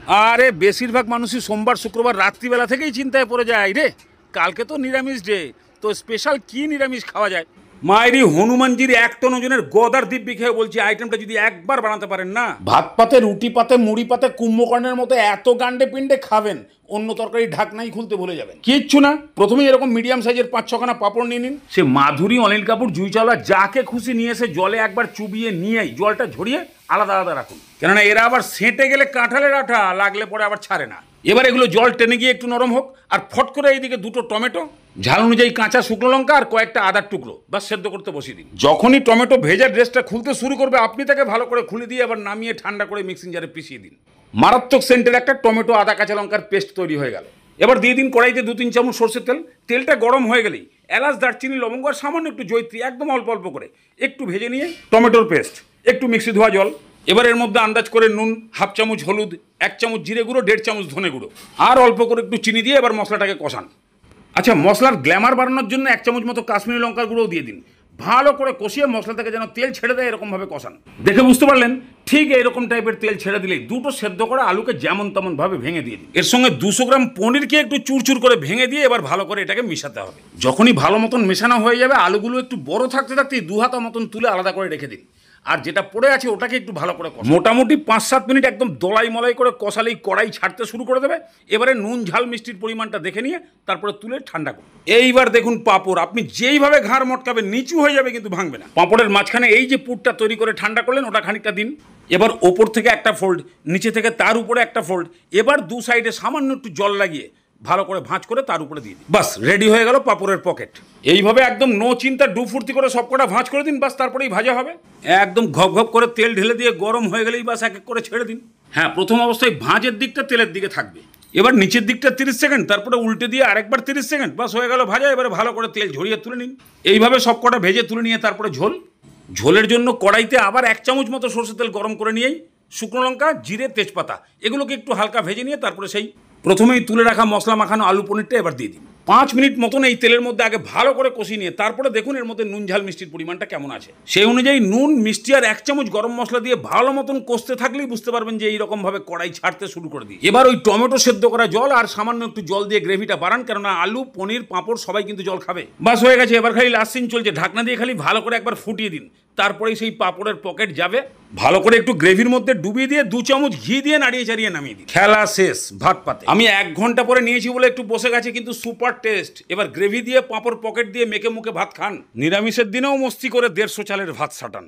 আরে বেশিরভাগ মানুষই সোমবার শুক্রবার রাত্রিবেলা থেকেই চিন্তায় পড়ে যায় রে, কালকে তো নিরামিষ ডে, তো স্পেশাল কি নিরামিষ খাওয়া যায়। মায়েরই হনুমানজির 1 টন ওজনের গদার দিব্যি খেয়ে বলছি, আইটেমটা যদি একবার বানাতে পারেন না, ভাত পাতে, রুটি পাতে, মুড়ি পাতে, কুম্ভকর্ণের মতো এত গান্ডে পিণ্ডে খাবেন, অন্য তরকারি ঢাকনাই খুলতে ভুলে যাবেন। কিচ্ছু না, প্রথমেই এরকম মিডিয়াম সাইজের 5-6খানা পাঁপড় নিয়ে নিন। সে মাধুরী, অনিল কাপুর, জুই চাওলা যাকে খুশি নিয়ে এসে জলে একবার চুবিয়ে নিয়েই জলটা ঝরিয়ে আলাদা আলাদা রাখুন, কেননা এরা আবার সেঁটে গেলে কাঁঠালের আঠা লাগলে পরে আবার ছাড়ে না। এবার এগুলো জল টেনে গিয়ে একটু নরম হোক, আর ফট করে এইদিকে 2টো টমেটো, ঝাল অনুযায়ী কাঁচা শুকনো লঙ্কা আর কয়েকটা আদার টুকরো বাস সেদ্ধ করতে বসিয়ে দিন। যখনই টমেটো ভেজা ড্রেসটা খুলতে শুরু করবে, আপনি তাকে ভালো করে খুলে দিয়ে আবার নামিয়ে ঠান্ডা করে মিক্সিং জারে পিষিয়ে দিন। মারাত্মক সেন্টের একটা টমেটো আদা কাঁচা লঙ্কার পেস্ট তৈরি হয়ে গেল। এবার দিয়ে দিন কড়াইতে 2-3 চামচ সরষের তেল। তেলটা গরম হয়ে গেলেই এলাচ, দারচিনি, লবঙ্গ আর সামান্য একটু জয়িত্রী একদম অল্প অল্প করে একটু ভেজে নিয়ে টমেটোর পেস্ট, একটু মিক্সি ধোয়া জল, এবার এর মধ্যে আন্দাজ করে নুন, 1/2 চামচ হলুদ, 1 চামচ জিরে গুঁড়ো, 1.5 চামচ ধনে গুঁড়ো আর অল্প করে একটু চিনি দিয়ে এবার মশলাটাকে কষান। আচ্ছা, মশলার গ্ল্যামার বাড়ানোর জন্য 1 চামচ মতো কাশ্মীরি লঙ্কার গুঁড়োও দিয়ে দিন। ভালো করে কষিয়ে মশলা থেকে যেন তেল ছেড়ে দেয় এরকমভাবে কষান। দেখে বুঝতে পারলেন? ঠিক এরকম টাইপের তেল ছেড়ে দিলেই 2টো সেদ্ধ করা আলুকে যেমন তেমন ভাবে ভেঙে দিয়ে দিন। এর সঙ্গে 200 গ্রাম পনিরকে একটু চুরচুর করে ভেঙে দিয়ে এবার ভালো করে এটাকে মেশাতে হবে। যখনই ভালো মতন মেশানো হয়ে যাবে, আলুগুলো একটু বড় থাকতে থাকতেই 2 হাতা মতন তুলে আলাদা করে রেখে দিন। আর যেটা পড়ে আছে ওটাকে একটু ভালো করে মোটামুটি 5-7 মিনিট একদম দলাই মলাই করে কষালেই কড়াই ছাড়তে শুরু করে দেবে। এবারে নুন, ঝাল, মিষ্টির পরিমাণটা দেখে নিয়ে তারপরে তুলে ঠান্ডা করুন। এইবার দেখুন পাঁপড় আপনি যেইভাবে ঘাড় মটকাবেন নিচু হয়ে যাবে কিন্তু ভাঙবে না। পাঁপড়ের মাঝখানে এই যে পুরটা তৈরি করে ঠান্ডা করলেন ওটা খানিকটা দিন। এবার ওপর থেকে একটা ফোল্ড, নিচে থেকে তার উপরে একটা ফোল্ড, এবার 2 সাইডে সামান্য একটু জল লাগিয়ে ভালো করে ভাঁজ করে তার উপরে দিয়ে দিন। বাস রেডি হয়ে গেল পাঁপড়ের পকেট। এইভাবে একদম নো চিন্তা ডু ফুর্তি করে সবকটা ভাঁজ করে দিন, বাস তারপরেই ভাজা হবে। একদম ঘপ ঘপ করে তেল ঢেলে দিয়ে গরম হয়ে গেলেই বাস এক এক করে ছেড়ে দিন। হ্যাঁ, প্রথম অবস্থায় ভাঁজের দিকটা তেলের দিকে থাকবে, এবার নিচের দিকটা 30 সেকেন্ড, তারপরে উল্টে দিয়ে আরেকবার 30 সেকেন্ড, বাস হয়ে গেল ভাজা। এবারে ভালো করে তেল ঝরিয়ে তুলে নিন। এইভাবে সবকটা ভেজে তুলে নিয়ে তারপরে ঝোলের জন্য কড়াইতে আবার 1 চামচ মতো সরষের তেল গরম করে নিয়েই শুকনো লঙ্কা, জিরে, তেজপাতা এগুলোকে একটু হালকা ভেজে নিয়ে তারপরে সেই প্রথমেই তুলে রাখা মশলা মাখানো আলু পনিরটা এবার দিয়ে দিন। 5 মিনিট মতন এই তেলের মধ্যে আগে ভালো করে কষিয়ে নিয়ে তারপরে দেখুন এর মধ্যে নুন, ঝাল, মিষ্টির পরিমাণটা কেমন আছে। সেই অনুযায়ী নুন, মিষ্টি আর 1 চামচ গরম মশলা দিয়ে ভালো মতন কষতে থাকলেই বুঝতে পারবেন যে এইরকমভাবে কড়াই ছাড়তে শুরু করে দিই। এবার ওই টমেটো সেদ্ধ করা জল আর সামান্য একটু জল দিয়ে গ্রেভিটা বাড়ান, কেননা আলু, পনির, পাঁপড় সবাই কিন্তু জল খাবে। বাস হয়ে গেছে। এবার খালি লাস্ট সিন চলছে, ঢাকনা দিয়ে খালি ভালো করে একবার ফুটিয়ে দিন। তারপরেই সেই পাঁপড়ের পকেট যাবে। ভালো করে একটু গ্রেভির মধ্যে ডুবিয়ে দিয়ে 2 চামচ ঘি দিয়ে নাড়িয়ে চাড়িয়ে নামিয়ে দিন। খেলা শেষ ভাত পাতে। আমি 1 ঘন্টা পরে নিয়েছি বলে একটু বসে গেছে, কিন্তু সুপার টেস্ট। এবার গ্রেভি দিয়ে পাঁপড় পকেট দিয়ে মেখে মুখে ভাত খান। নিরামিষের দিনেও মস্তি করে 150 চালের ভাত সাটান।